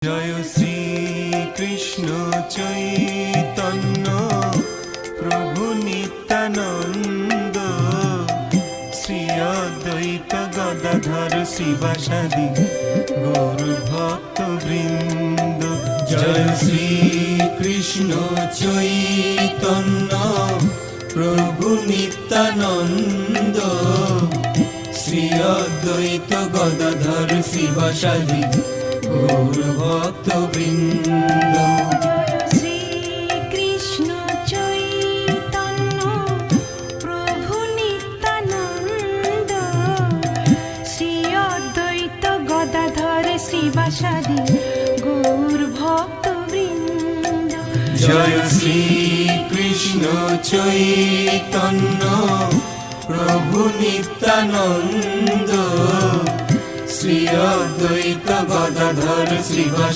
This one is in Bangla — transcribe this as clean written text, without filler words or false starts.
জয় শ্রী কৃষ্ণ চৈতন্য প্রভু নিত্যানন্দ, শ্রী অদ্বৈত গদাধর শিবাসাদি গৌর ভক্ত বৃন্দ। জয় শ্রী কৃষ্ণ চৈতন্য প্রভু নিত্যানন্দ, শ্রী অদ্বৈত গদাধর শিবাসাদি গৌর ভক্ত বৃন্দ। শ্রী কৃষ্ণ চৈতন্য প্রভু নিত্যানন্দ, শ্রী অদ্বৈত গদাধর শ্রীবাসাদি গৌর ভক্ত বৃন্দ। জয় শ্রী কৃষ্ণ চৈতন্য প্রভু নিত্যানন্দ, শ্রী অদ্বৈত গদাধর শিবাসাদি